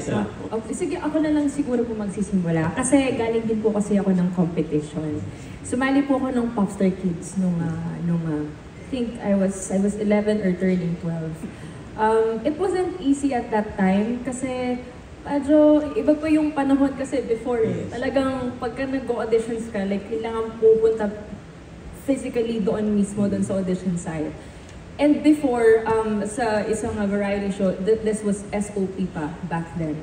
So, okay, sige, ako na lang siguro po magsisimula. Kasi galing din po kasi ako ng competition. Sumali po ako ng Popstar Kids I think I was 11 or turning 12. It wasn't easy at that time kasi medyo iba pa yung panahon kasi before eh. Talagang pagka nag-auditions ka, like kailangan pupunta physically doon mismo doon sa audition site. And before, sa isang variety show, this was SOP pa back then.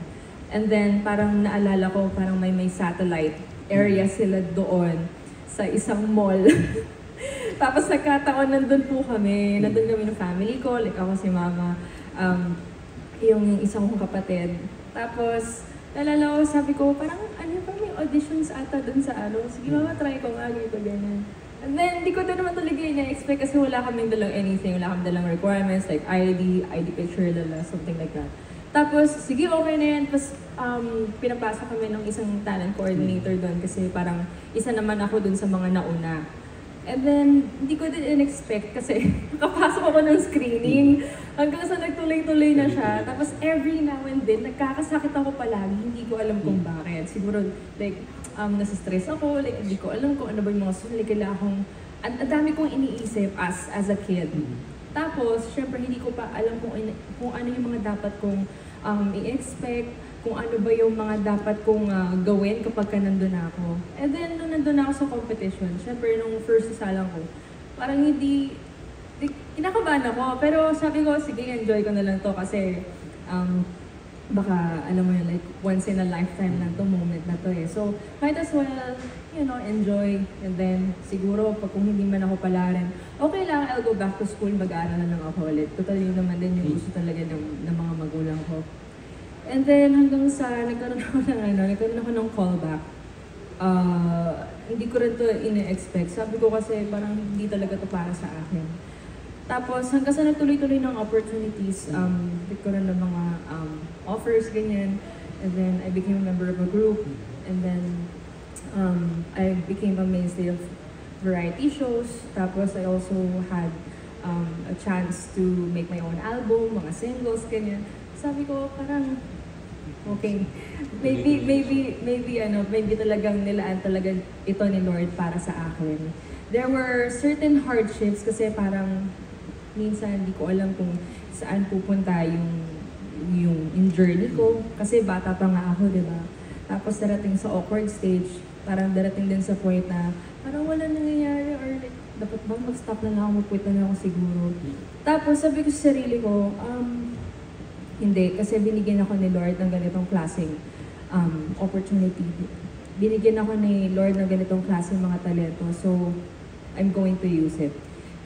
And then parang naalala ko, parang may satellite area sila doon sa isang mall. Tapos nagkataon nandun kami ng family ko, like ako si mama, yung isang kong kapatid. Tapos, nalala ko, sabi ko, parang may auditions ata dun sa sige mama, try ko nga, ganyan. And then, di ko doon naman talaga ina-expect kasi wala kaming dalang anything, wala kaming dalang requirements, like ID picture, something like that. Tapos, sige, okay na yan. Tapos, pinapasa kami ng isang talent coordinator doon kasi parang isa naman ako doon sa mga nauna. And then, hindi ko din in-expect kasi nakapasok ako ng screening hanggang sa nagtuloy-tuloy na siya. Tapos every now and then, nagkakasakit ako palagi, hindi ko alam kung bakit. Siguro, like, nasa-stress ako, like, hindi ko alam kung ano ba yung mga sulit. Ang dami kong iniisip as a kid. Tapos, syempre, hindi ko pa alam kung ano yung mga dapat kong i-expect, kung ano ba yung mga dapat kong gawin kapag ka nandun ako. And then, nung nandun ako sa competition, syempre, nung first isalang ko, parang kinakabahan ako. Pero sabi ko, sige, enjoy ko na lang to kasi baka, alam mo yun, like, once in a lifetime lang to moment na to eh. So, might as well, enjoy. And then, siguro, kung hindi man ako palarin, okay lang, I'll go back to school, mag-aaral na lang ako ulit. Total yun naman din yung gusto talaga ng mga magulang ko. And then, hanggang sa nagkaroon ako ng callback. Hindi ko rin to ina-expect. Sabi ko kasi parang hindi talaga to para sa akin. Tapos, hanggang sa nagtuloy-tuloy ng opportunities, nagkaroon ng mga offers, ganyan. And then, I became a member of a group. And then, I became a mainstay of variety shows. Tapos, I also had a chance to make my own album, mga singles, ganyan. Sabi ko, parang, okay, maybe talagang nilaan talaga ito ni Lord para sa akin. There were certain hardships kasi parang minsan hindi ko alam kung saan pupunta yung journey ko. Kasi bata pa nga ako, di ba? Tapos darating sa awkward stage, parang darating din sa point na parang wala nangyayari or like, dapat bang mag-stop na lang ako, mag-quit na lang ako siguro. Tapos sabi ko sa sarili ko, hindi, kasi binigyan ako ni Lord ng ganitong klaseng opportunity. Binigyan ako ni Lord ng ganitong klaseng mga talento, so I'm going to use it.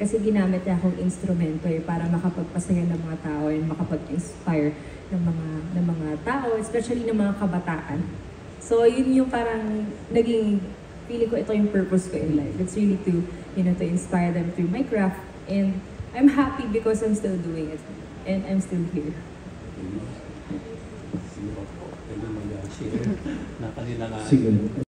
Kasi ginamit niya akong instrumento para makapagpasaya ng mga tao and makapag-inspire ng mga tao, especially ng mga kabataan. So yun yung parang naging, feeling ko ito yung purpose ko in life. It's really to inspire them through my craft. And I'm happy because I'm still doing it. And I'm still here. Sige po, pwede mag-share na kanila nga. Sige.